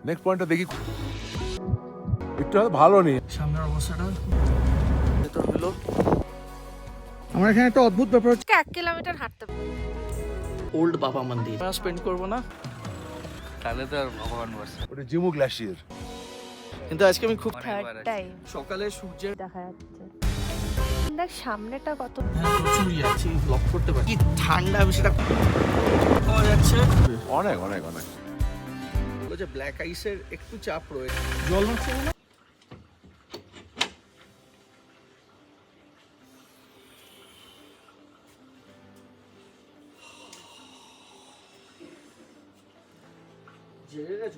Next পয়েন্টটা দেখি, একটু ভালো নেই সামনের অবস্থাটা। এটা হলো আমার এখানে একটা অদ্ভুত ব্যাপার হচ্ছে 1 কিলোমিটার হাঁটতে হবে। ওল্ড বাবা মন্দির স্পেন্ড করবো না, তাহলে তো আর ভগবান বসে। ওটা জিমু গ্লাসিয়ার। কিন্তু আজকে আমি খুব থার্ড টাইম সকালে সূর্যের দেখা যাচ্ছে। দেখ সামনেটা কত প্রচুরই আছে, ব্লক করতে পারি কি ঠান্ডা, আমি সেটা পাওয়া যাচ্ছে। অনেক অনেক অনেক বলে যে ব্ল্যাক আইসের একটু চাপ রয়েছে। জল হচ্ছে না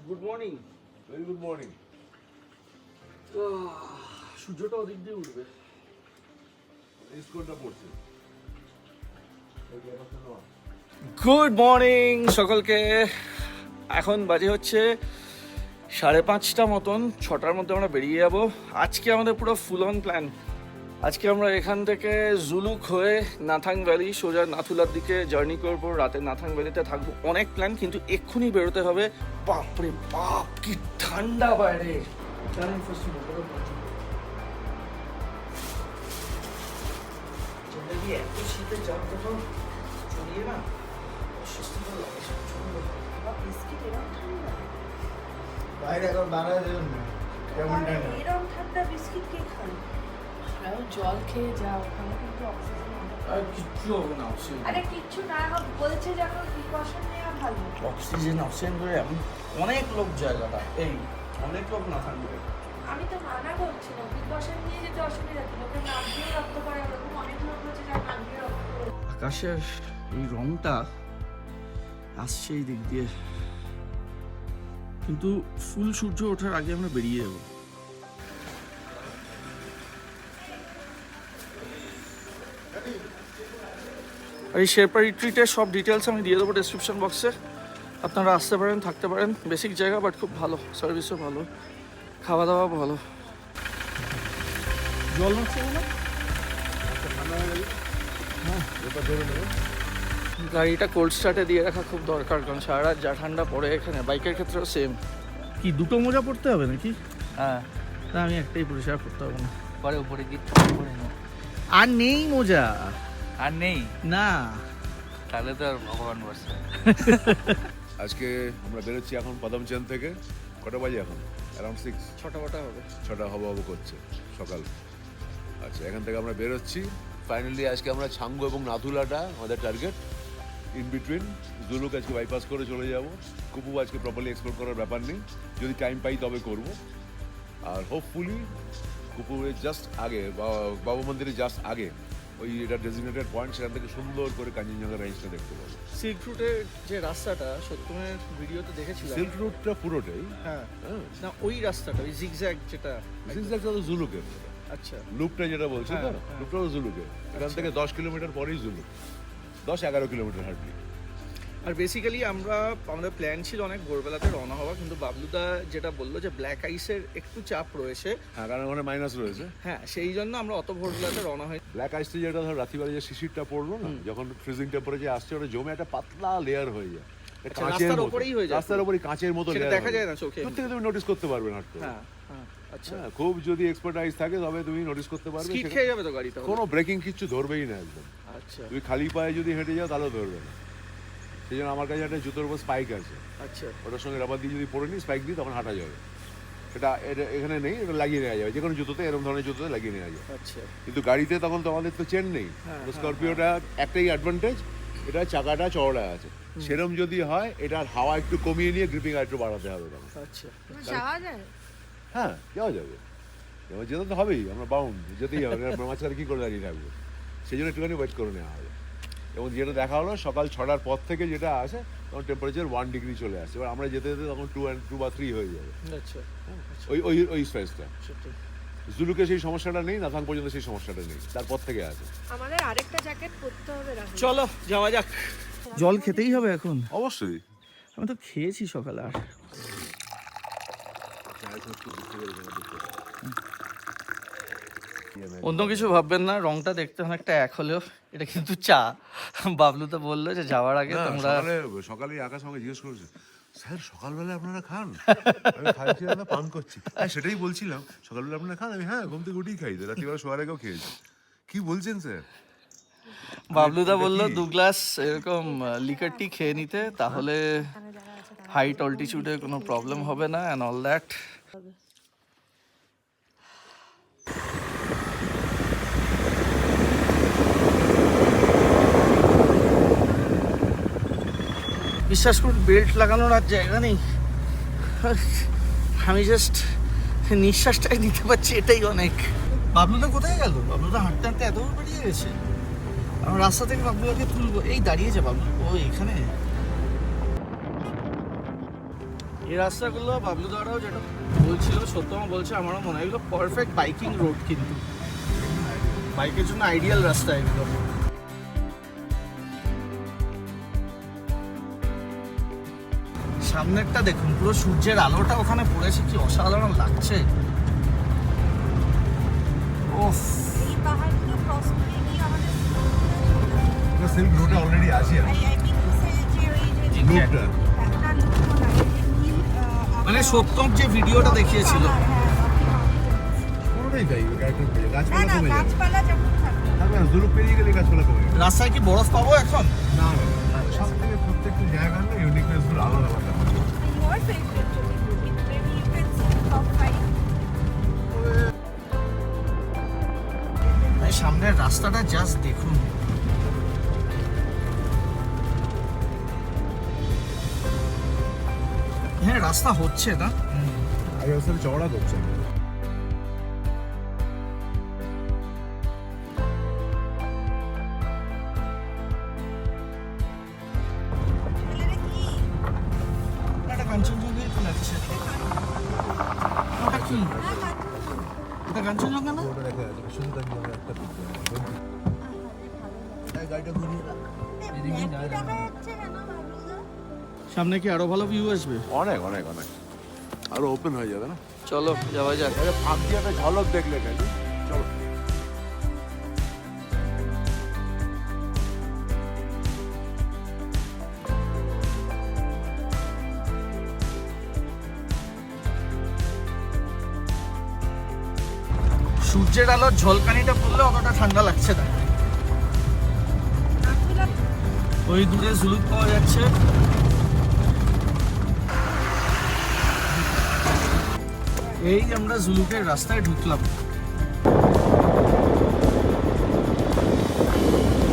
good morning. Very good morning. সূর্যটা ওদিক দিয়ে উঠবে। স্কুলটা পড়ছে। গুড মর্নিং সকলকে। এখন বাজে হচ্ছে 5:30 মতন, 6টার মধ্যে আমরা বেরিয়ে যাব। আজকে আমাদের পুরো ফুল অন প্ল্যান। আজকে আমরা এখান থেকে জুলুক হয়ে নাথাং ভ্যালি সোজা নাথুলার দিকে জার্নি করব। রাতে নাথাং ভ্যালিতে থাকবো। অনেক প্ল্যান, কিন্তু এক্ষুনি বেরোতে হবে। বাপরে বাপ কি ঠান্ডা বাইরে। এত শীতে যাওয়ার তখন চলিয়ে না অস্বস্তিকর লাগে। বাইরে এখন বাংলাদেশ কেমন ঠান্ডা, এরকম ঠান্ডা বিস্কিট কে খায়? জল খেয়ে যাও, ওখানে কিন্তু অক্সিজেন আর কিচ্ছু হবে না, অক্সিজেন আরে কিচ্ছু না বলছে যেন প্রিকশন নেওয়া ভালো। অক্সিজেন করে এমন অনেক লোক জায়গাটা, এই অনেক লোক না থাকবে। আমি তো মানা করছি না, প্রিকশন নিয়ে যেতে অসুবিধা কি? লোকে নাক দিয়ে রক্ত পড়ে, ওরকম অনেক লোক হচ্ছে যার নাক দিয়ে রক্ত পড়ে। আকাশের এই রংটা আসছে এই দিক দিয়ে, কিন্তু ফুল সূর্য ওঠার আগে আমরা বেরিয়ে যাবো। আর এই শেরপা রিট্রিটের সব ডিটেলস আমি দিয়ে দেবো ডেসক্রিপশন বক্সে। আপনারা আসতে পারেন, থাকতে পারেন। বেসিক জায়গা, বাট খুব ভালো, সার্ভিসও ভালো, খাওয়া দাওয়া ভালো। জল মারছে না, গাড়িটা কোল্ড স্টার্টে দিয়ে রাখা খুব দরকার, কারণ সারা রাত যা ঠান্ডা পড়ে এখানে। বাইকের ক্ষেত্রেও সেম। কি দুটো মোজা পড়তে হবে নাকি? হ্যাঁ, তা আমি একটাই পরিষ্কার করতে হবে না। পরে উপরে গিয়ে পরে নাও। আর নেই মোজা, আর নেই, না তাহলে তো আর ভগবান বসে। আজকে আমরা বেরোচ্ছি এখন পদমচাঁদ থেকে। কটা বাজে এখন? অ্যারাউন্ড 6, 6টা হবে। 6টা হব করছে সকাল। আচ্ছা, এখান থেকে আমরা বেরোচ্ছি। ফাইনালি আজকে আমরা ছাঙ্গু এবং নাথুলাটা আমাদের টার্গেট। ইন বিটুইন জুলুক আজকে বাইপাস করে চলে যাব। কুপু আজকে প্রপারলি এক্সপ্লোর করার ব্যাপার নেই, যদি টাইম পাই তবে করব। আর হোপফুলি কুপুরের জাস্ট আগে বাবা মন্দিরের জাস্ট আগে ওই এটা ডেজিগনেটেড পয়েন্ট, সেখান থেকে সুন্দর করে কাঞ্চনজঙ্ঘা রেঞ্জটা দেখতে পাবো। সিল্ক রুটের যে রাস্তাটা সত্যমের ভিডিওতে দেখেছিলাম, সিল্ক রুটটা পুরোটাই হ্যাঁ হ্যাঁ, না ওই রাস্তাটা, ওই জিগজ্যাগ যেটা। জিগজ্যাগটা তো জুলুকের। আচ্ছা, লুপটা যেটা বলছি তো, হ্যাঁ, হ্যাঁ। লুপটা তো জুলুকের। এখান থেকে 10 কিলোমিটার পরেই জুলুক, 10-11 কিলোমিটার হার্ডলি। আর বেসিক্যালি আমাদের প্ল্যান ছিল অনেক ভোরবেলাতে রওনা হওয়া, কিন্তু বাবলুদা যেটা বললো যে ব্ল্যাক আইসের একটু চাপ রয়েছে, হ্যাঁ, কারণ ওখানে মাইনাস রয়েছে। হ্যাঁ সেই জন্য আমরা অত ভোরবেলাতে রওনা হই। ব্ল্যাক আইসটা যেটা ধর রাত্রিবেলা যে শিশিরটা পড়লো না, যখন ফ্রিজিং টেম্পারেচার আসছে, ওটা জমে একটা পাতলা লেয়ার হয়ে যায়। আচ্ছা, রাস্তার ওপরেই হয়ে যায়? রাস্তার উপরেই কাঁচের মতো সেটা layer দেখা হয়ে যায় না চোখে? দূর থেকে তুমি নোটিস করতে পারবে না। হ্যাঁ হ্যাঁ, আচ্ছা। হ্যাঁ, খুব যদি এক্সপার্টাইজ থাকে তবে তুমি নোটিস করতে পারবে। স্কিড সেখানে খেয়ে যাবে তো গাড়িটা? কোনো ব্রেকিং কিচ্ছু ধরবেই না একদম। আচ্ছা তুমি খালি পায়ে যদি হেঁটে যাও তাহলেও ধরবে না। সেই জন্য আমার কাছে একটা জুতোর উপর স্পাইক আছে, আচ্ছা ওটার সঙ্গে রাবার দিয়ে যদি পরে নিই, স্পাইক দিয়ে, তখন হাঁটা যাবে। এটা এখানে নেই, এটা লাগিয়ে নেওয়া যাবে। যে কোনো জুতোতে, এরকম ধরনের জুতোতে লাগিয়ে নেওয়া যাবে। আচ্ছা কিন্তু গাড়িতে তখন তো আমাদের তো চেন নেই। হ্যাঁ, তো হ্যাঁ, স্করপিওটা একটাই অ্যাডভান্টেজ, এটা চাকাটা চওড়া আছে। সেরম যদি হয়, এটার হাওয়া একটু কমিয়ে নিয়ে গ্রিপিং আর একটু বাড়াতে হবে তখন। আচ্ছা। যাওয়া যায়? হ্যাঁ, যাওয়া যাবে। এবার যেতে তো হবেই, আমরা বাউন্ড যেতেই হবে। মাঝখানে কী করে দাঁড়িয়ে থাকবো? সেই জন্য একটুখানি ওয়েট করে নেওয়া হবে। এবং যেটা দেখা হলো সকাল 6টার পর থেকে যেটা আসে, তখন টেম্পারেচার 1 ডিগ্রি চলে আসে। এবার আমরা যেতে যেতে তখন 2 বা 3 হয়ে যাবে। আচ্ছা ওই ওই ওই স্পেসটা। সেটাই। জুলুকে সেই সমস্যাটা নেই, নাথাং পর্যন্ত সেই সমস্যাটা নেই, তারপর থেকে আছে। আমাদের আরেকটা জ্যাকেট পরতে হবে রাহুল। চলো যাওয়া যাক। জল খেতেই হবে এখন। অবশ্যই। আমি তো খেয়েছি সকালে। আর অন্য কিছু ভাববেন না, রংটা দেখতে অনেকটা এক হলেও এটা কিন্তু চা। বাবলু তো বললো যে যাওয়ার আগে তোমরা সকালে আকাশ আমাকে জিজ্ঞেস করেছে, স্যার সকালবেলা আপনারা খান? আমি খাইছি না, পান করছি। হ্যাঁ সেটাই বলছিলাম, সকালবেলা আপনারা খান? আমি হ্যাঁ ঘুম থেকে উঠেই খাই, রাত্রিবেলা শোয়ার আগেও খেয়েছি। কি বলছেন স্যার? বাবলুদা এটা বললো কি? 2 গ্লাস এরকম লিকার টি খেয়ে নিতে, তাহলে হাইট অল্টিটিউডে কোনো প্রবলেম হবে না অ্যান্ড অল দ্যাট। বিশ্বাস করুন বেল্ট লাগানোর আর জায়গা নেই, আমি জাস্ট নিঃশ্বাসটাই নিতে পারছি, এটাই অনেক। বাবলুদা কোথায় গেল? বাবলুদা হাঁটতে হাঁটতে এত বেরিয়ে গেছে। আমরা রাস্তা থেকে বাবলুদাকে তুলবো, এই দাঁড়িয়েছে বাবলু, ও এখানে। এই রাস্তাগুলো বাবলুদারাও যেটা বলছিল, সত্যমা বলছে, আমারও মনে হয় এগুলো পারফেক্ট বাইকিং রোড, কিন্তু বাইকের জন্য আইডিয়াল রাস্তা এগুলো। সামনেরটা দেখুন, পুরো সূর্যের আলোটা ওখানে পড়েছে, কি অসাধারণ লাগছে। ওফ, এই পাহাড়গুলো ক্রস করে গিয়ে আমাদের সিল্ক রোডে অলরেডি আছি আমি। আই মিন টু সে যে ওই যে লুপটা একটা লুকো না, নীল মানে সত্যম যে ভিডিওটা দেখিয়েছিল, পুরোটাই তাই, ক্যারেক্টার পেয়ে না গাছপালা না কমে যাবে। গাছপালা যেমন থাকে থাকবে না, জুলুক পেরিয়ে গেলে গাছপালা কমে যাবে। রাস্তায় কি বরফ পাবো এখন? না না, সব থেকে প্রত্যেকটা জায়গার না ইউনিকনেস গুলো আলাদা আলাদা। your favorite maybe you can see top 5 এই সামনের রাস্তাটা জাস্ট দেখুন। হ্যাঁ রাস্তা হচ্ছে না, আগে আসলে চওড়া করছে। ছেলেরা কি এটা কাঞ্চনজঙ্ঘাই তো লাগছে। ওটা কি? না না এটা কাঞ্চনজঙ্ঘা না? ওটা দেখা যাচ্ছে, সুন্দর একটা গাড়িটা ঘুরিয়ে দাও। দেখা যাচ্ছে কেন বাবলুদা? সামনে কি আরো ভালো ভিউ আসবে? অনেক অনেক অনেক আরো ওপেন হয়ে যাবে না? চলো যাওয়া যাক। আরে ফাঁক দিয়ে একটা ঝলক দেখলে কেন? চলো। সূর্যের আলোর ঝলকানিটা পড়লে অতটা ঠান্ডা লাগছে না। নাথুলা ওই দূরে ঝুলুক পাওয়া যাচ্ছে। এই আমরা ঝুলুকের রাস্তায় ঢুকলাম।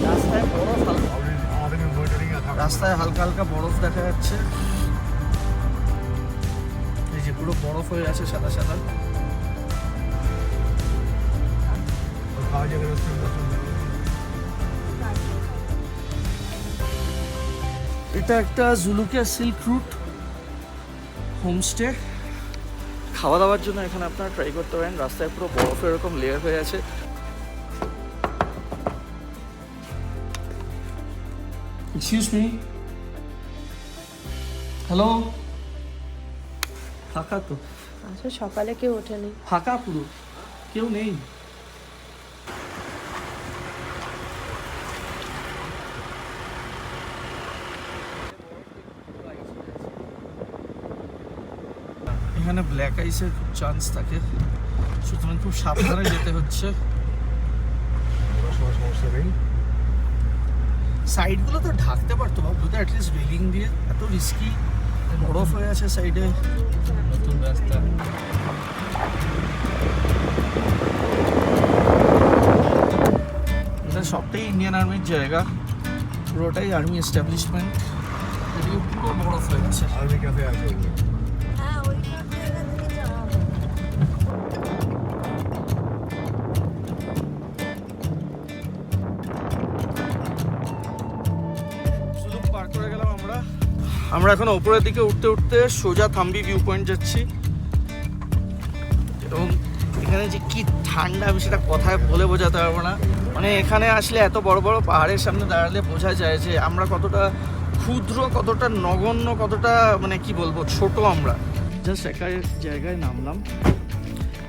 রাস্তায় বরফ হালকা, আমাদের মনিটরিং এ থাকা রাস্তায় হালকা হালকা বরফ দেখা যাচ্ছে। এই যে পুরো বরফ হয়ে আছে সাদা সাদা। খাওয়া যাবে রেস্টুরেন্ট। এটা একটা জুলুকিয়া সিল্ক রুট হোমস্টে। খাওয়া দাওয়ার জন্য এখানে আপনারা ট্রাই করতে পারেন। রাস্তায় পুরো বরফের এরকম লেয়ার হয়ে আছে। Excuse me, hello. ফাঁকা তো? আচ্ছা সকালে কেউ ওঠেনি। ফাঁকা পুরো, কেউ নেই। এখানে ব্ল্যাক আইসের খুব চান্স থাকে, সুতরাং খুব সাবধানে যেতে হচ্ছে। সমস্যা নেই। সাইডগুলো তো ঢাকতে পারতো বাবু, তো অ্যাটলিস্ট রেলিং দিয়ে। এত রিস্কি, বরফ হয়ে আছে সাইডে। নতুন রাস্তা। এটা সবটাই ইন্ডিয়ান আর্মির জায়গা, পুরোটাই আর্মি এস্টাবলিশমেন্ট। এদিকে পুরো বরফ হয়ে আছে। আর্মি ক্যাফে আছে। হ্যাঁ ওই সব জায়গা থেকে যাওয়া হবে। সুলুক পার করে গেলাম আমরা। আমরা এখন উপরের দিকে উঠতে উঠতে সোজা থাম্বি ভিউ পয়েন্ট যাচ্ছি। এবং এখানে যে কি ঠান্ডা, আমি সেটা কথায় বলে বোঝাতে পারবো না। মানে এখানে আসলে এত বড় বড় পাহাড়ের সামনে দাঁড়ালে বোঝা যায় যে আমরা কতটা ক্ষুদ্র, কতটা নগণ্য, কতটা মানে কি বলবো ছোট আমরা। জাস্ট একটা জায়গায় নামলাম।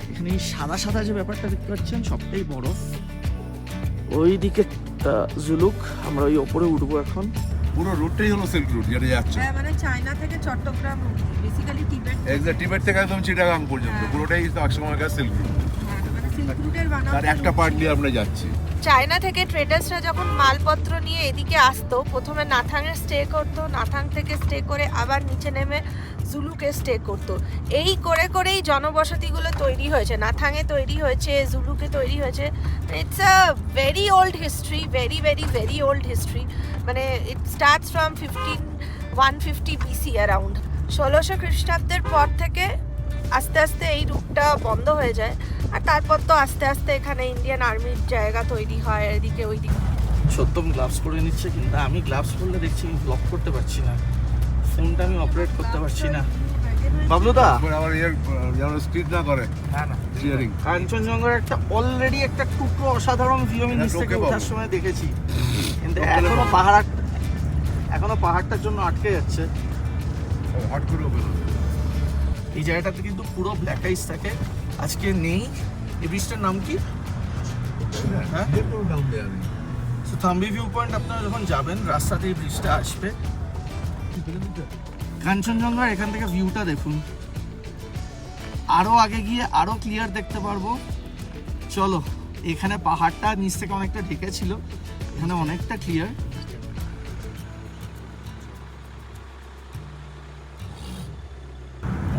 এখানে এই সাদা সাদা যে ব্যাপারটা দেখতে পাচ্ছেন সবটাই বরফ। ওই দিকে জুলুক, আমরা ওই ওপরে উঠবো এখন। পুরো রুটটাই হলো সিল্ক রুট যেটা যাচ্ছে হ্যাঁ মানে চায়না থেকে চট্টগ্রাম বেসিক্যালি টিবেট টিবেট থেকে একদম চিটাগাং পর্যন্ত হ্যাঁ। পুরোটাই একসময়কার সিল্ক রুট মানে সিল্ক রুটের তার একটা পার্ট দিয়ে আমরা যাচ্ছি চায়না থেকে ট্রেডার্সরা যখন মালপত্র নিয়ে এদিকে আসতো প্রথমে নাথাংয়ে স্টে করতো, নাথাং থেকে স্টে করে আবার নিচে নেমে জুলুকে স্টে করতো। এই করে করেই জনবসতিগুলো তৈরি হয়েছে, নাথাংয়ে তৈরি হয়েছে, জুলুকে তৈরি হয়েছে। It's a very old history, very very very old history. মানে it starts from 150 BC around. 1600 খ্রিস্টাব্দের পর থেকে আস্তে আস্তে এই রুটটা বন্ধ হয়ে যায়, আর তারপর তো আস্তে আস্তে এখানে ইন্ডিয়ান আর্মির জায়গা তৈরি হয় এদিকে ওইদিকে। সত্যম গ্লাভস পরে নিচ্ছে, কিন্তু আমি গ্লাভস পরলে দেখছি ব্লক করতে পারছি না, ফোনটা আমি অপারেট করতে পারছি না। বাবলুদা আবার যেন স্পিড না করে হ্যাঁ না, স্টিয়ারিং কাঞ্চনজঙ্ঘার একটা অলরেডি একটা টুকরো অসাধারণ ভিউ আমি নিচ থেকে ওঠার সময় দেখেছি, কিন্তু এখনো পাহাড়টার জন্য আটকে যাচ্ছে। হট করে ওপেন হবে এই জায়গাটাতে কিন্তু পুরো ব্ল্যাক আইস থাকে, আজকে নেই। এই ব্রিজটার নাম কি? হ্যাঁ, সো থাম্বি ভিউ পয়েন্ট আপনারা যখন যাবেন রাস্তাতে এই ব্রিজটা আসবে। কাঞ্চনজঙ্ঘার এখান থেকে ভিউটা দেখুন, আরো আগে গিয়ে আরো ক্লিয়ার দেখতে পারবো। চলো, এখানে পাহাড়টা নিচ থেকে অনেকটা ঢেকে ছিল, এখানে অনেকটা ক্লিয়ার।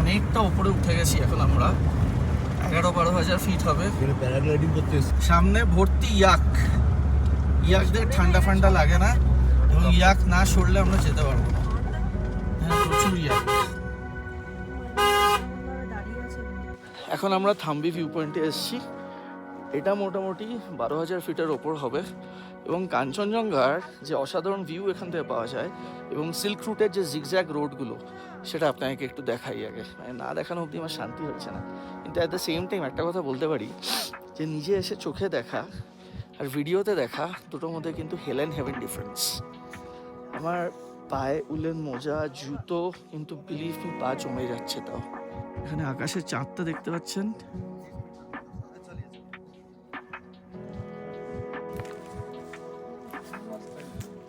অনেকটা উপরে উঠে গেছি এখন আমরা, 11-12 হাজার ফিট হবে। প্যারাগ্লাইডিং করতে সামনে ভর্তি ইয়াকদের ঠান্ডা ফান্ডা লাগে না, এবং ইয়াক না সরলে আমরা যেতে পারবো না। হ্যাঁ, প্রচুর ইয়াক। এখন আমরা থাম্বি ভিউ পয়েন্টে এসেছি। এটা মোটামুটি 12,000 ফিটের ওপর হবে, এবং কাঞ্চনজঙ্ঘার যে অসাধারণ ভিউ এখান থেকে পাওয়া যায় এবং সিল্ক রুটের যে জিগজ্যাগ রোডগুলো, সেটা আপনাকে একটু দেখাই আগে। মানে না দেখানো অবধি আমার শান্তি হচ্ছে না, কিন্তু অ্যাট দ্য সেম টাইম একটা কথা বলতে পারি যে নিজে এসে চোখে দেখা আর ভিডিওতে দেখা দুটোর মধ্যে কিন্তু হেল অ্যান্ড হেভেন ডিফারেন্স। আমার পায়ে উলেন মোজা, জুতো, কিন্তু বিলিভ মি পা জমে যাচ্ছে। তাও এখানে আকাশের চাঁদটা দেখতে পাচ্ছেন।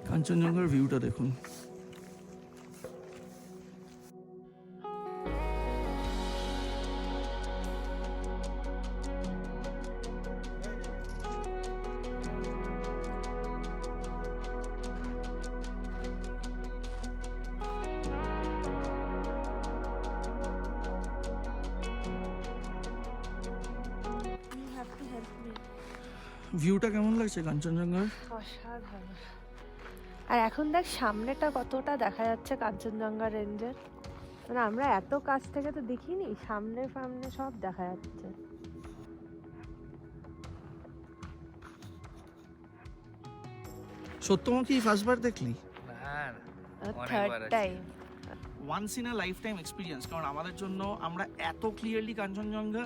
কাঞ্চনজঙ্ঘার ভিউটা দেখুন। ভিউটা কেমন লাগছে কাঞ্চনজঙ্ঘার? অসাধারণ। আর এখন দেখ সামনেটা কতটা দেখা যাচ্ছে কাঞ্চনজঙ্ঘা রেঞ্জের, মানে আমরা এত কাছ থেকে তো দেখিনি, সামনে সামনে সব দেখা যাচ্ছে। সত্যম কি ফার্স্টবার দেখলি? Third time. Once in a lifetime experience, কারণ আমাদের জন্য আমরা এত ক্লিয়ারলি কাঞ্চনজঙ্ঘা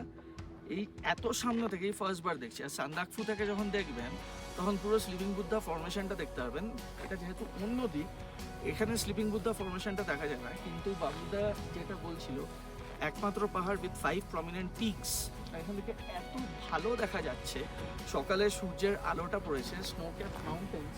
এই এত সামনে থেকেই ফার্স্টবার দেখছি। আর সান্দাকফু থেকে যখন দেখবেন তখন পুরো স্লিপিং বুদ্ধা ফরমেশনটা দেখতে পাবেন। এটা যেহেতু অন্য দিক, এখানে স্লিপিং বুদ্ধা ফরমেশনটা দেখা যায় না, কিন্তু বাবুদা যেটা বলছিল একমাত্র পাহাড় উইথ 5 প্রমিনেন্ট পিকস, এখান থেকে এত ভালো দেখা যাচ্ছে। সকালে সূর্যের আলোটা পড়েছে, স্নো ক্যাপ মাউন্টেন্স,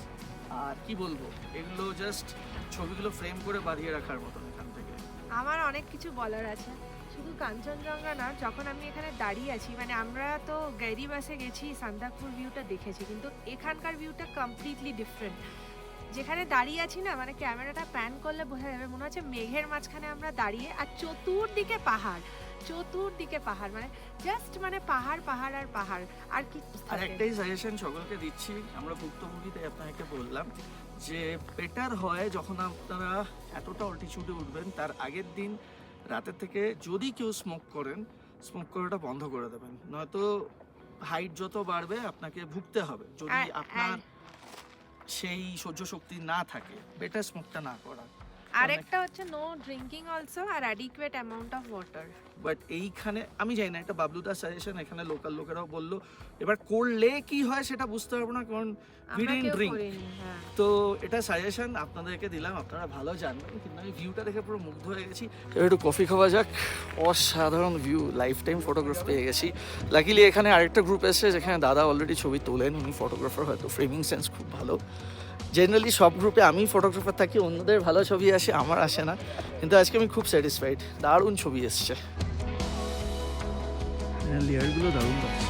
আর কি বলবো, এগুলো জাস্ট ছবিগুলো ফ্রেম করে বাঁধিয়ে রাখার মতন এখান থেকে। আমার অনেক কিছু বলার আছে, শুধু কাঞ্চনজঙ্ঘা না, যখন আমি এখানে দাঁড়িয়ে আছি, মানে আমরা তো গেরি বাসে গেছি, সান্দাকফুর ভিউটা দেখেছি, কিন্তু এখানকার ভিউটা কমপ্লিটলি ডিফারেন্ট। যেখানে দাঁড়িয়ে আছি না, মানে ক্যামেরাটা প্যান করলে বোঝা যাবে মনে হচ্ছে মেঘের মাঝখানে আমরা দাঁড়িয়ে, আর চতুর্দিকে পাহাড়, চতুর্দিকে পাহাড়, মানে জাস্ট মানে পাহাড় পাহাড় আর পাহাড়, আর কি। আর একটাই সাজেশন সকলকে দিচ্ছি, আমরা ভুক্তভোগীতে আপনাকে বললাম যে বেটার হয় যখন আপনারা এতটা অল্টিটিউডে উঠবেন, তার আগের দিন রাতের থেকে যদি কেউ স্মোক করেন, স্মোক করাটা বন্ধ করে দেবেন, নয়তো হাইট যত বাড়বে আপনাকে ভুগতে হবে। যদি আপনার সেই সহ্য শক্তি না থাকে, বেটার স্মোকটা না করা। আরেকটা হচ্ছে নো ড্রিঙ্কিং অলসো, আর adequate amount of water. But এইখানে আমি জানি না, একটা বাবলুদার সাজেশন, এখানে লোকাল লোকেরাও বললো, এবার করলে কি হয় সেটা বুঝতে পারবো না, কারণ উই ডিডন্ট ড্রিঙ্ক। তো এটা সাজেশন আপনাদেরকে দিলাম, আপনারা ভালো জানবেন, কিন্তু আমি ভিউটা দেখে পুরো মুগ্ধ হয়ে গেছি। এবার একটু কফি খাওয়া যাক। অসাধারণ ভিউ, লাইফ টাইম ফটোগ্রাফ পেয়ে গেছি। লাকিলি এখানে আরেকটা গ্রুপ এসেছে যেখানে দাদা অলরেডি ছবি তোলেন, উনি ফটোগ্রাফার, হয়তো ফ্রেমিং সেন্স খুব ভালো। জেনারেলি সব গ্রুপে আমি ফটোগ্রাফার থাকি, অন্যদের ভালো ছবি আসে, আমার আসে না, কিন্তু আজকে আমি খুব স্যাটিসফাইড, দারুণ ছবি এসছে, লেয়ারগুলো দারুণ লাগছে।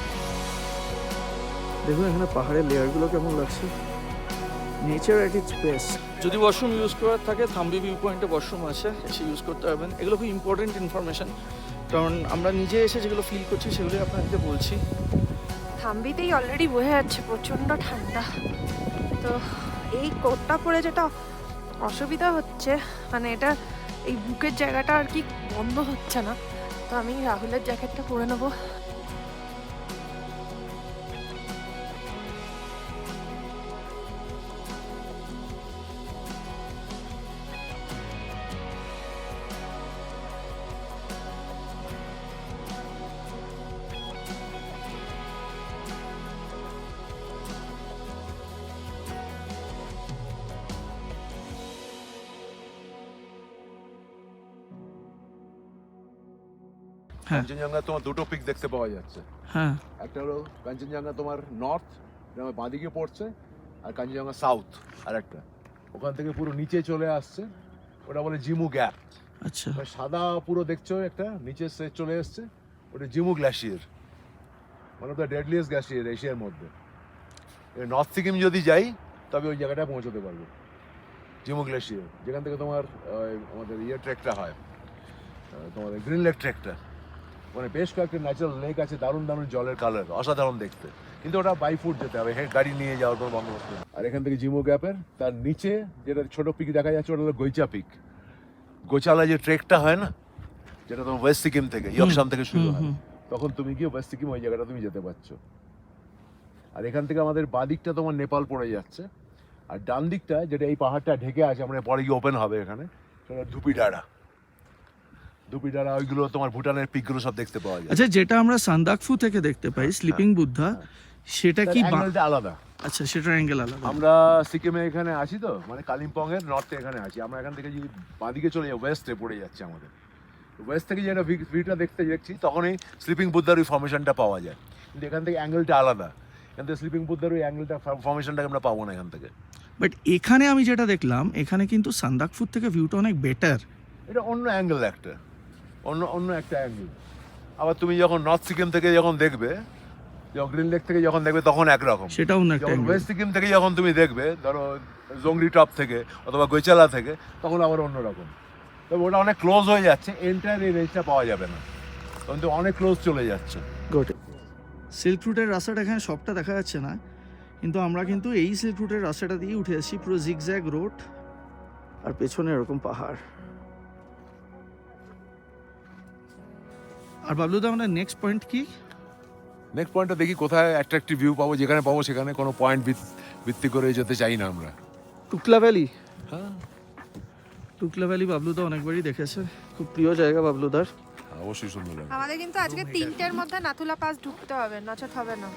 দেখুন এখানে পাহাড়ের লেয়ারগুলো কেমন লাগছে, নেচার অ্যাট ইটস বেস্ট। যদি ওয়াশরুম ইউজ করার থাকে থাম্বি ভিউ পয়েন্টে ওয়াশরুম আছে, এসে ইউজ করতে পারবেন। এগুলো খুব ইম্পর্টেন্ট ইনফরমেশন, কারণ আমরা নিজে এসে যেগুলো ফিল করছি সেগুলোই আপনাদেরকে বলছি। থাম্বিতেই অলরেডি বোঝা যাচ্ছে প্রচণ্ড ঠান্ডা। তো এই কোটটা পরে যেটা অসুবিধা হচ্ছে, মানে এটা এই বুকের জায়গাটা আর কি বন্ধ হচ্ছে না, তো আমি রাহুলের জ্যাকেটটা পরে নেবো। হ্যাঁ কাঞ্চনজঙ্ঘা তোমার দুটো পিক দেখতে পাওয়া যাচ্ছে। হ্যাঁ একটা হলো কাঞ্চনজঙ্ঘা তোমার নর্থ, যেমন বাঁদিকে পড়ছে, আর কাঞ্চনজঙ্ঘা সাউথ আর একটা, ওখান থেকে পুরো নিচে চলে আসছে, ওটা বলে জিমু গ্যাপ। আচ্ছা সাদা পুরো দেখছো একটা নিচে স্ট্রেচ চলে এসছে, ওটা Zemu glacier, one of the deadliest glacier এশিয়ার মধ্যে। নর্থ সিকিম যদি যাই তবে ওই জায়গাটায় পৌঁছতে পারবো, জিমু গ্লাসিয়ার, যেখান থেকে তোমার আমাদের ট্রেকটা হয়, তোমাদের গ্রিন লেক ট্রেকটা। মানে বেশ কয়েকটা ন্যাচারাল লেক আছে, দারুণ দারুণ জলের কালার, অসাধারণ দেখতে, কিন্তু ওটা বাই ফুট যেতে হবে, গাড়ি নিয়ে যাওয়ার কোনো বন্দোবস্ত নেই। আর এখান থেকে জিমু গ্যাপের তার নিচে যেটা ছোট পিক দেখা যাচ্ছে ওটা হলো গৈচা পিক। গোচালা যে ট্রেকটা হয় না, যেটা তোমার ওয়েস্ট সিকিম থেকে ইয়কশাম থেকে শুরু হয়, তখন তুমি গিয়ে ওয়েস্ট সিকিম ওই জায়গাটা তুমি যেতে পারছো। আর এখান থেকে আমাদের বাদিকটা তোমার নেপাল পড়ে যাচ্ছে, আর ডান দিকটা যেটা এই পাহাড়টা ঢেকে আছে, আমরা পরে গিয়ে ওপেন হবে এখানে, সেটা ধুপিডাড়া। ধুপিডাড়া ওইগুলো তোমার ভুটানের পিকগুলো সব দেখতে পাওয়া যায়। আচ্ছা, যেটা আমরা সান্দাকফু থেকে দেখতে পাই স্লিপিং বুদ্ধা, সেটা কি অ্যাঙ্গেলটা আলাদা। আচ্ছা, সেটার অ্যাঙ্গেল আলাদা। আমরা সিকিমে এখানে আছি তো, মানে কালিম্পং এর নর্থে এখানে আছি আমরা। এখান থেকে যদি বাঁদিকে চলে যাই ওয়েস্টে পড়ে যাচ্ছে আমাদের, ওয়েস্ট থেকে যেটা ভিউটা দেখছি তখনই স্লিপিং বুদ্ধার ওই ফর্মেশনটা পাওয়া যায়, কিন্তু এখান থেকে অ্যাঙ্গেলটা আলাদা। এখান থেকে স্লিপিং বুদ্ধার ওই অ্যাঙ্গেলটা ফর্মেশনটাকে আমরা পাবো না এখান থেকে। বাট এখানে আমি যেটা দেখলাম, এখানে কিন্তু সান্দাকফু থেকে ভিউটা অনেক বেটার। এটা অন্য অ্যাঙ্গেল একটা, অন্য একটা অ্যাঙ্গেল। আবার তুমি যখন নর্থ সিকিম থেকে যখন দেখবে, যখন গ্রিন লেক থেকে যখন দেখবে তখন একরকম, সেটাও অন্য একটা যখন angle। ওয়েস্ট সিকিম থেকে যখন তুমি দেখবে, ধরো জংরি টপ থেকে অথবা গৈচালা থেকে, তখন আবার অন্যরকম। তবে ওটা অনেক ক্লোজ হয়ে যাচ্ছে, এন্টায়ার এই রেঞ্জটা পাওয়া যাবে না, তখন তো অনেক ক্লোজ চলে যাচ্ছে। গুড। সিল্ক রুটের রাস্তাটা এখানে সবটা দেখা যাচ্ছে না, কিন্তু আমরা কিন্তু এই সিল্ক রুটের রাস্তাটা দিয়ে উঠে আসছি, পুরো জিগজ্যাগ রোড, আর পেছনে এরকম পাহাড়। আর বাবলুদা, আমাদের নেক্সট পয়েন্ট কি? নেক্সট পয়েন্টটা দেখি কোথায় অ্যাট্রাকটিভ ভিউ পাবো, যেখানে পাবো সেখানে কোনো পয়েন্ট ভিত্তি করে যেতে চাই না আমরা। টুকলা ভ্যালি। হ্যাঁ, টুকলা ভ্যালি বাবলুদা অনেকবারই দেখেছে, খুব প্রিয় জায়গা বাবলুদার। অবশ্যই সুন্দর লাগে। আমাদের কিন্তু আজকে 3টের মধ্যে নাথুলা পাস ঢুকতে হবে, নচেত হবে না।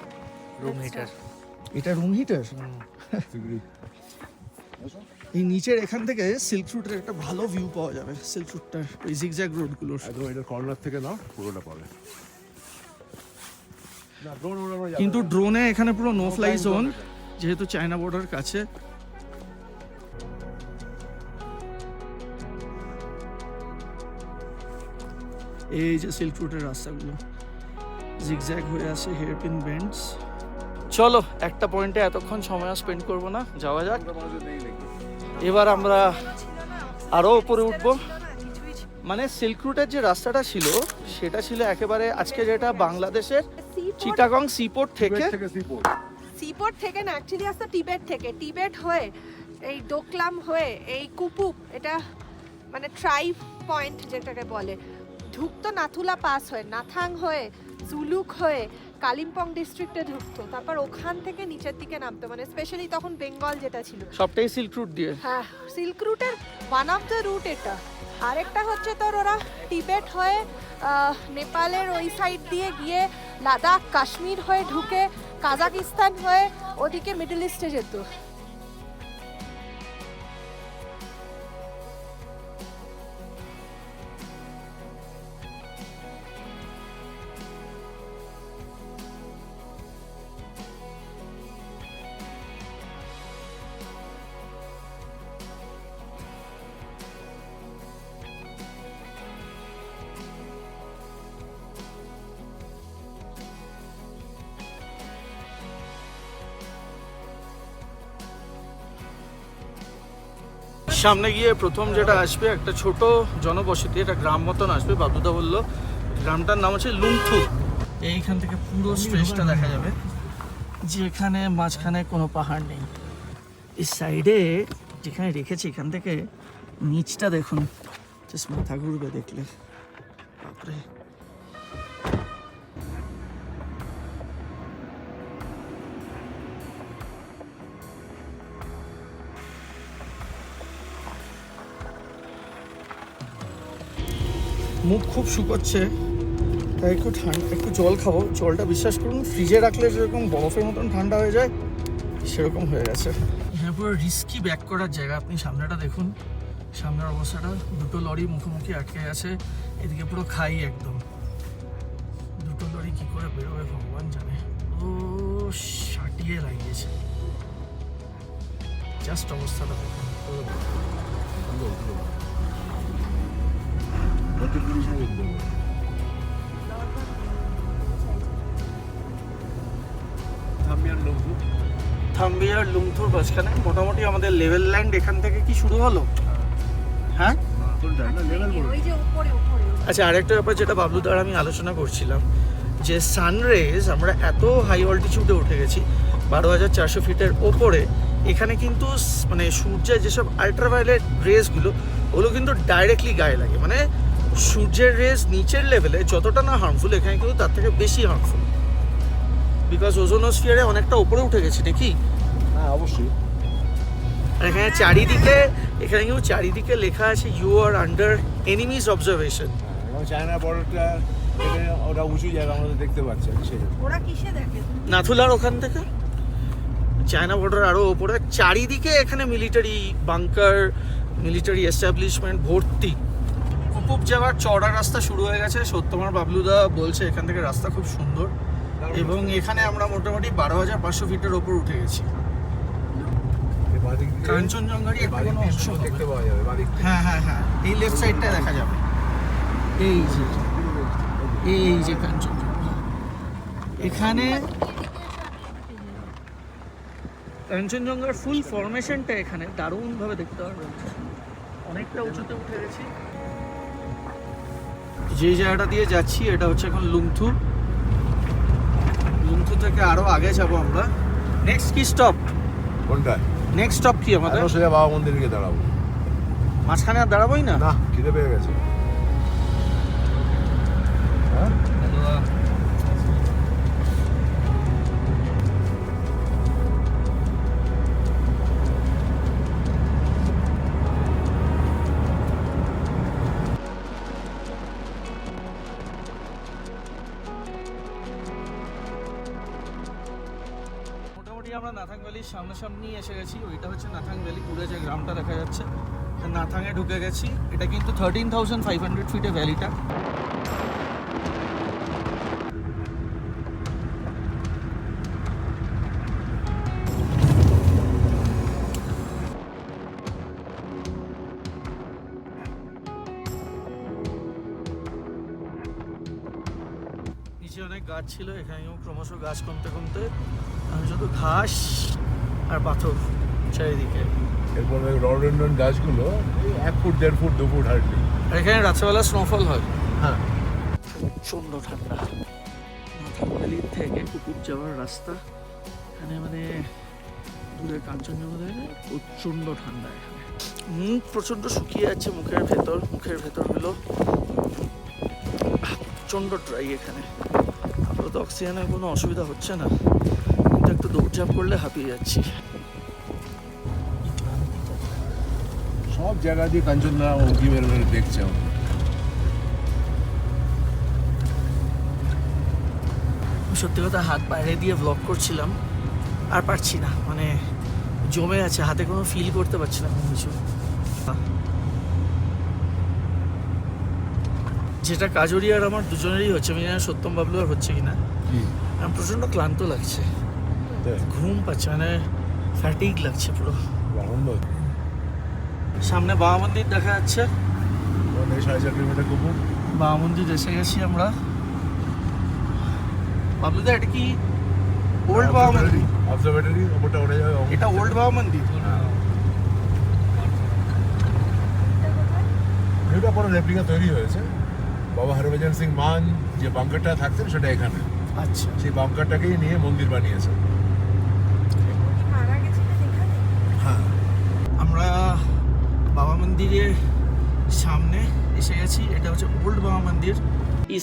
Room heater. এটা রুম হিটার। এই নিচের এখান থেকে সিল্ক রুটের একটা ভালো ভিউ পাওয়া যাবে, সিল্ক রুটটার ওই জিগজ্যাগ রোডগুলোর। একদম এটা কর্নার থেকে নাও, পুরোটা পাবে না, ড্রোন উড়ানো যাবে কিন্তু না। ড্রোনে এখানে পুরো নো ফ্লাই জোন, যেহেতু চায়না বর্ডার কাছে। এই যে সিল্ক রুটের রাস্তাগুলো জিগজ্যাগ হয়ে আছে, হেয়ারপিন বেন্ডস। চলো, একটা পয়েন্টে এতক্ষণ সময় স্পেন্ড করবো না, যাওয়া যাক। এবার আমরা আরো উপরে উঠবো। মানে সিল্ক রুটের যে রাস্তাটা ছিল, সেটা ছিল একেবারে আজকে যেটা বাংলাদেশের চিটাগং সিপোর্ট থেকে, সিপোর্ট থেকে না, অ্যাকচুয়ালি আসতো টিবেট থেকে। টিবেট হয়ে এই ডোকলাম হয়ে এই কুপুপ, এটা মানে ট্রাইব পয়েন্ট যেটাকে বলে, ঢুকতো নাথুলা পাস হয়ে, নাথাং হয়ে, জুলুক হয়ে কালিম্পং ডিস্ট্রিক্টে ঢুকতো, তারপর ওখান থেকে নিচের দিকে নামতো, মানে স্পেশালি তখন বেঙ্গল যেটা ছিল সবটাই সিল্ক রুট দিয়ে। হ্যাঁ, সিল্ক রুটের ওয়ান অফ দ্য রুট এটা। আরেকটা হচ্ছে তোর ওরা টিবেট হয়ে নেপালের ওই সাইড দিয়ে গিয়ে লাদাখ কাশ্মীর হয়ে ঢুকে কাজাকিস্তান হয়ে ওদিকে মিডল ইস্টে যেত। সামনে গিয়ে প্রথম যেটা আসবে একটা ছোট জনবসতি, এটা গ্রাম মতন আসবে। বাবুদা বললো গ্রামটার নাম হচ্ছে লুংথু। এইখান থেকে পুরো স্ট্রেচটা দেখা যাবে, যেখানে মাঝখানে কোনো পাহাড় নেই। এই সাইডে যেখানে রেখেছি এখান থেকে নিচটা দেখুন, জাস্ট মাথা ঘুরবে দেখলে। বাপরে, মুখ খুব শুকোচ্ছে, তাই একটু জল খাবো। জলটা বিশ্বাস করুন ফ্রিজে রাখলে যেরকম বরফের মতন ঠান্ডা হয়ে যায় সেরকম হয়ে গেছে। এখানে পুরো রিস্কি ব্যাক করার জায়গা। আপনি সামনেটা দেখুন, সামনের অবস্থাটা, দুটো লরি মুখোমুখি আটকে আছে। এদিকে পুরো খাই একদম। দুটো লরি কি করে বেরোবে ভগবান জানে। ও সাটিয়ে লাগিয়েছে, জাস্ট অবস্থাটা দেখুন। থাম্বিয়ার লুংথুর মাঝখানে মোটামুটি আমাদের লেভেল ল্যান্ড এখান থেকে কি শুরু হলো? হ্যাঁ, আচ্ছা আরেকটা ব্যাপার যেটা বাবলুদার আমি আলোচনা করছিলাম, যে সানরেজ আমরা এত হাই অল্টিটিউডে উঠে গেছি 12,400 ফিটের ওপরে। এখানে কিন্তু মানে সূর্যের যেসব আল্ট্রাভায়োলেট রেসগুলো, ওগুলো কিন্তু ডাইরেক্টলি গায়ে লাগে। মানে সূর্যের রেস নিচের লেভেলে যতটা না হার্মফুল, এখানে কিন্তু তার থেকে বেশি হার্মফুল, বিকজ ওজোনোস্ফিয়ারে অনেকটা উপরে উঠে গেছে নাকি। হ্যাঁ অবশ্যই। আর এখানে কিন্তু চারিদিকে লেখা আছে you are under enemies observation. China বর্ডারটা থেকে ওটা উঁচু জায়গা আমাদের দেখতে পাচ্ছে। ওরা কিসে দেখে? নাথুলার ওখান থেকে চায়না বর্ডার আরও ওপরে। চারিদিকে এখানে মিলিটারি বাংকার, মিলিটারি এস্টাবলিশমেন্ট ভর্তি। কুপুপ যাওয়ার চড়া রাস্তা শুরু হয়ে গেছে। সত্যমার বাবলুদা বলছে এখান থেকে রাস্তা খুব সুন্দর, এবং এখানে আমরা মোটামুটি 12,500 ফিটের ওপর উঠে গেছি। কাঞ্চনজঙ্ঘারই একটা কোনো অংশ দেখতে পাওয়া যাবে। হ্যাঁ হ্যাঁ হ্যাঁ, এই লেফট সাইডটা দেখা যাবে। এই যে কাঞ্চনজঙ্ঘা, এখানে কাঞ্চনজঙ্ঘার ফুল ফরমেশনটা এখানে দারুণভাবে দেখতে পারবেন। অনেকটা উঁচুতে উঠে গেছি। যে জায়গাটা দিয়ে যাচ্ছি এটা হচ্ছে এখন লুংথু। লুংথু থেকে আরো আগে যাব আমরা। নেক্সট কি স্টপ? কোনটা নেক্সট স্টপ কি আমাদের? সোজা বাবা মন্দিরে গিয়ে দাঁড়াবো। মাঝখানে আর দাঁড়াবোই না? না, খিদে পেয়ে গেছে। হ্যাঁ মোটামুটি আমরা নাথাং ভ্যালির সামনাসামনি এসে গেছি। ওইটা হচ্ছে নাথাং ভ্যালি, পুরো যে গ্রামটা দেখা যাচ্ছে নাথাংয়ে ঢুকে গেছি। এটা কিন্তু 13,500 ফিটে ভ্যালিটা। নিচে অনেক গাছ ছিল, এখানেও ক্রমশ গাছ কমতে কমতে আমি শুধু ঘাস আর পাথর চারিদিকে। এরপরে রডেন্ডন গাছগুলো 1 ফুট 1.5 ফুট 2 ফুট হাইটলি। আর এখানে রাত্রেবেলা স্নোফল হয়। হ্যাঁ, প্রচণ্ড ঠান্ডা। নাথাং ভ্যালির থেকে কুকুর যাওয়ার রাস্তা, এখানে মানে দূরে কাঞ্চনজঙ্ঘা দেখে প্রচণ্ড ঠান্ডা। এখানে মুখ প্রচণ্ড শুকিয়ে যাচ্ছে, মুখের ভেতর হলো প্রচণ্ড ড্রাই। এখানে আপাতত অক্সিজেনের কোনো অসুবিধা হচ্ছে না, কিন্তু একটু দৌড়ঝাঁপ করলে হাঁপিয়ে যাচ্ছি। সব জায়গা দিয়ে কাঞ্চনজঙ্ঘা উঁকি মেরে মেরে দেখছে আমাদের। সত্যি কথা হাত বাইরে দিয়ে ব্লগ করছিলাম, আর পারছি না, মানে জমে আছে হাতে, কোনো ফিল করতে পারছি না কোনো কিছু। যেটা কাজরি আর আমার দুজনেরই হচ্ছে, আমি জানি সত্যম বাবলু আর হচ্ছে কিনা। আমার প্রচণ্ড ক্লান্ত লাগছে, ঘুম পাচ্ছে, মানে ফ্যাটিক লাগছে পুরো। আনন্দ। সামনে বাবা মন্দির দেখা যাচ্ছে, 4.5 কিলোমিটার কুকুর। বাবা মন্দির এসে গেছি আমরা। বাবলুদা এটা কি ওল্ড বাবা মন্দির? অবজারভেটরি ওপরটা উঠে যাবে। এটা ওল্ড বাবা মন্দির। এটা পরে রেপ্লিকা তৈরি হয়েছে। বাবা হরভজন সিং মান যে বাংকারটা থাকতেন সেটা এখানে, আচ্ছা, সেই বাংকারটাকেই নিয়ে মন্দির বানিয়েছে। মারা গেছিলেন এখানে? হ্যাঁ, আমরা বাবা মন্দিরের সামনে এসে গেছি। এটা হচ্ছে ওল্ড বাবা মন্দির।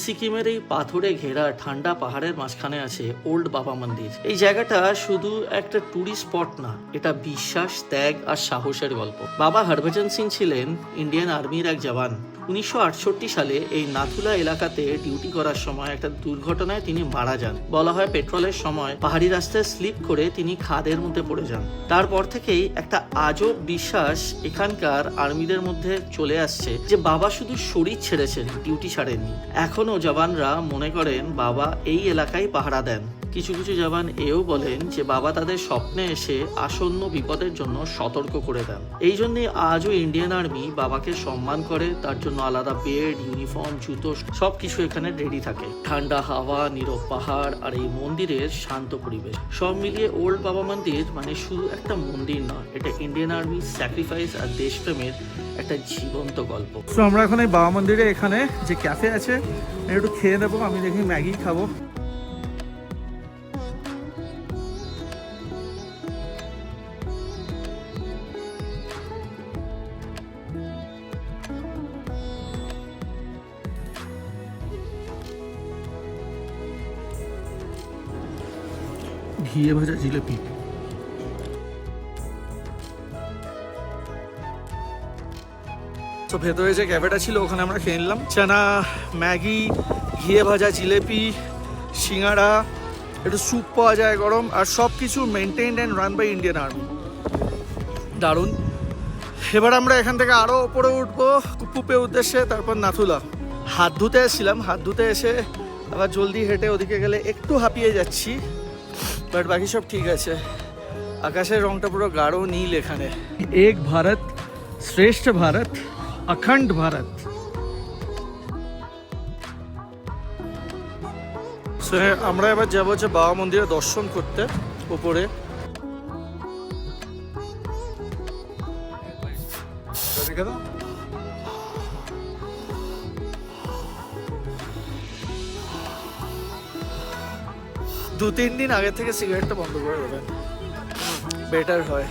সিকিমের এই পাথরে ঘেরা ঠান্ডা পাহাড়ের মাঝখানে আছে ওল্ড বাবা মন্দির। এই জায়গাটা শুধু একটা ট্যুরিস্ট স্পট না, এটা বিশ্বাস, ত্যাগ আর সাহসের গল্প। বাবা হরভজন সিং ছিলেন ইন্ডিয়ান আর্মির এক জওয়ান। 1968 সালে এই নাথুলা এলাকাতে ডিউটি করার সময় একটা দুর্ঘটনায় তিনি মারা যান। বলা হয় পেট্রোলের সময় পাহাড়ি রাস্তায় স্লিপ করে তিনি খাদের মধ্যে পড়ে যান। তারপর থেকেই একটা আজব বিশ্বাস এখানকার আর্মিদের মধ্যে চলে আসছে যে বাবা শুধু শরীর ছেড়েছেন, ডিউটি ছাড়েননি। এখনো জওয়ানরা মনে করেন বাবা এই এলাকায় পাহারা দেন। কিছু কিছু জওয়ান এও বলেন যে বাবা তাদের স্বপ্নে এসে আসন্ন বিপদের জন্য সতর্ক করে দেন। এই জন্যে আজও ইন্ডিয়ান আর্মি বাবাকে সম্মান করে। তার জন্য আলাদা বেড, ইউনিফর্ম, জুতো সবকিছু এখানে রেডি থাকে। ঠান্ডা হাওয়া, নীরব পাহাড় আর এই মন্দিরের শান্ত পরিবেশ, সব মিলিয়ে ওল্ড বাবা মন্দির মানে শুধু একটা মন্দির নয়, এটা ইন্ডিয়ান আর্মি স্যাক্রিফাইস আর দেশপ্রেমের একটা জীবন্ত গল্প। তো আমরা এখন এই বাবা মন্দিরে এখানে যে ক্যাফে আছে একটু খেয়ে নেবো। আমি দেখি ম্যাগি খাবো। ঘিয়ে ভাজা জিলেপি। তো ভেতরে যে ক্যাফেটা ছিল ওখানে আমরা খেয়ে নিলাম চানা, ম্যাগি, ঘিয়ে ভাজা জিলেপি, সিঙ্গাড়া, একটু স্যুপ পাওয়া যায় গরম, আর সব কিছু maintained and run by Indian army. দারুণ। এবার আমরা এখান থেকে আরও ওপরে উঠবো কুপ্পুপের উদ্দেশ্যে, তারপর নাথুলা। হাত ধুতে এসেছিলাম, হাত ধুতে এসে আবার জলদি হেঁটে ওদিকে গেলে একটু হাঁপিয়ে যাচ্ছি, বাট বাকি সব ঠিক আছে। আকাশের রংটা পুরো গাঢ় নীল এখানে। এক ভারত শ্রেষ্ঠ ভারত, অখণ্ড ভারত। আমরা এবার যাবো যে বাবা মন্দিরে দর্শন করতে উপরে। দেখে দাও। দু তিন দিন আগে থেকে সিগারেটটা বন্ধ করে দেবেন, বেটার হয়।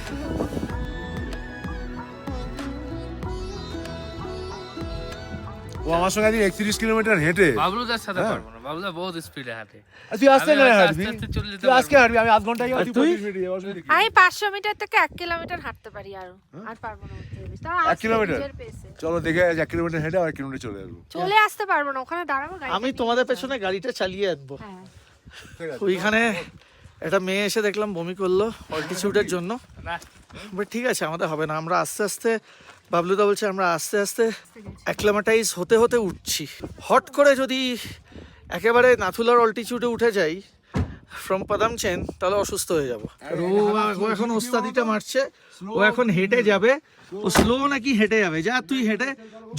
ও আমার সঙ্গে আজকে 31 কিলোমিটার হেঁটে। বাবলুদার সাথে হ্যাঁ। পারবো না, বাবলুদা বহুত স্পিডে হাঁটে। তুই আসতে আমি না হয়তো হাঁটবি, আস্তে আস্তে চলে যেতে তুই আজকে পারবো। হাঁটবি, আমি আধ ঘন্টা আর তুই? আমি 500 মিটার থেকে 1 কিলোমিটার হাঁটতে পারি, আর পারবো না উঠতে বেশি। তাও 1 আস্তে কিলোমিটার? নিজের pace এ। চলো দেখে 1 কিলোমিটার হেঁটে আর 1 কিলোমিটার চলে আসবো। চলে আসতে পারবো না, ওখানে দাঁড়াবো গাড়ি। আমি তোমাদের পেছনে গাড়িটা চালিয়ে আনবো। হ্যাঁ। ঠিক আছে। ওইখানে একটা মেয়ে এসে দেখলাম বমি করলো অল্টিটিউডের জন্য, না, বাট ঠিক আছে, আমাদের হবে না। আমরা আস্তে আস্তে, বাবলুদা বলছে আমরা আস্তে আস্তে অ্যাক্লামাটাইজ হতে হতে উঠছি। হট করে যদি একেবারে নাথুলার অল্টিটিউডে উঠে যাই ফ্রম পাদামচেন, তাহলে অসুস্থ হয়ে যাবো। ও এখন ওস্তাদিটা মারছে, ও এখন হেঁটে যাবে। ও স্লো নাকি হেঁটে যাবে? যা তুই হেঁটে,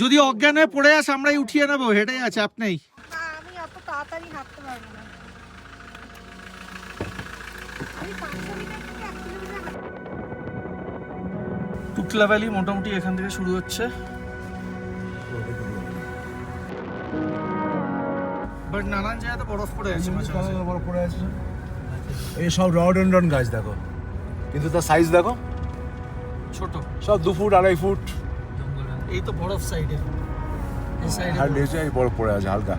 যদি অজ্ঞান হয়ে পড়ে আস আমরাই উঠিয়ে নেবো, হেঁটে আছে চাপ নেই। আমি অত তাড়াতাড়ি হাঁটতে পারবো না। আমি 500 মিটার থেকে 1 কিলোমিটার টুকলা ভ্যালি মোটামুটি এখান থেকে শুরু হচ্ছে, বাট নানান জায়গাতে বরফ পড়ে আছে মাঝে মাঝে। বড় পড়ে আছে। এই সব রডেন্ডন গাছ দেখো, কিন্তু তার সাইজ দেখো ছোট, সব 2 ফুট 2.5 ফুট। এই তো বরফ সাইডে, এই সাইডে। আর নিচে বরফ পড়ে আছে হালকা।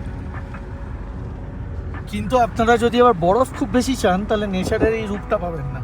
কিন্তু আপনারা যদি আবার বরফ খুব বেশি চান তাহলে নেচারের এই রূপটা পাবেন না।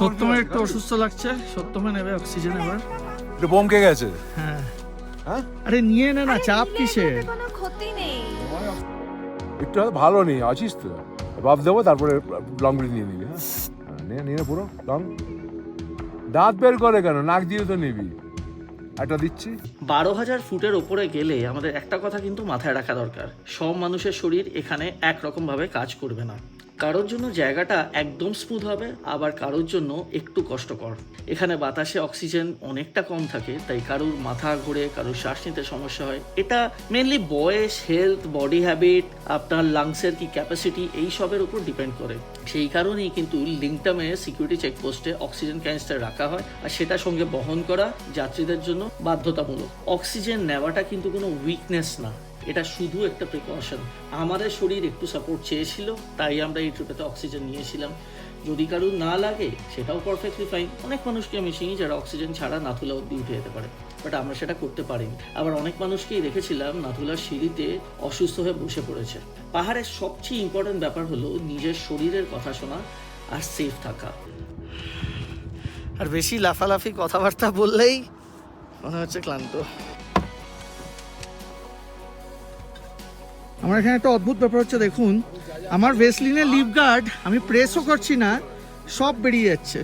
সত্যমের একটু অসুস্থ লাগছে, সত্যমে নেবে অক্সিজেন এবার। এটা বমকে গেছে। হ্যাঁ, হ্যাঁ, আরে নিয়ে নে না, চাপ নিলে কিসের? এটাতে কোনো ক্ষতি নেই। একটু ভালো নেই, আছিস তো। বাপ দেবো, তারপরে লং ব্রিথ নিয়ে নিবি। হ্যাঁ, নিয়ে নিয়ে পুরো লং দাঁত বের করে কেন, নাক দিয়ে তো নিবি। একটা দিচ্ছি। 12,000 ফুটের ওপরে গেলে আমাদের একটা কথা কিন্তু মাথায় রাখা দরকার, সব মানুষের শরীর এখানে একরকমভাবে কাজ করবে না। কারোর জন্য জায়গাটা একদম স্মুথ হবে, আবার কারোর জন্য একটু কষ্টকর। এখানে বাতাসে অক্সিজেন অনেকটা কম থাকে, তাই কারোর মাথা ঘোরে, কারোর শ্বাস নিতে সমস্যা হয়। এটা মেনলি বয়স, হেলথ, বডি হ্যাবিট, আপনার লাংসের কি ক্যাপাসিটি, এই সবের উপর ডিপেন্ড করে। সেই কারণেই কিন্তু লিংটামে সিকিউরিটি চেকপোস্টে অক্সিজেন ক্যানিস্টার রাখা হয়, আর সেটা সঙ্গে বহন করা যাত্রীদের জন্য বাধ্যতামূলক। অক্সিজেন নেওয়াটা কিন্তু কোনো উইকনেস না, এটা শুধু একটা প্রিকশন। আমাদের শরীর একটু সাপোর্ট চেয়েছিল, তাই আমরা এই ট্রিপেতে অক্সিজেন নিয়েছিলাম। যদি কারোর না লাগে সেটাও পারফেক্টলি ফাইন। অনেক মানুষকে আমি চিনি যারা অক্সিজেন ছাড়া নাথুলা অব্দি উঠে যেতে পারে, বাট আমরা সেটা করতে পারিনি। আবার অনেক মানুষকেই দেখেছিলাম নাথুলার সিঁড়িতে অসুস্থ হয়ে বসে পড়েছে। পাহাড়ের সবচেয়ে ইম্পর্টেন্ট ব্যাপার হলো নিজের শরীরের কথা শোনা আর সেফ থাকা। আর বেশি লাফালাফি কথাবার্তা বললেই মনে হচ্ছে ক্লান্ত। আমার এখানে একটা অদ্ভুত ব্যাপার হচ্ছে, দেখুন আমার ভেসলিনের লিফ গার্ড আমি প্রেসও করছি না, সব বেরিয়ে যাচ্ছে।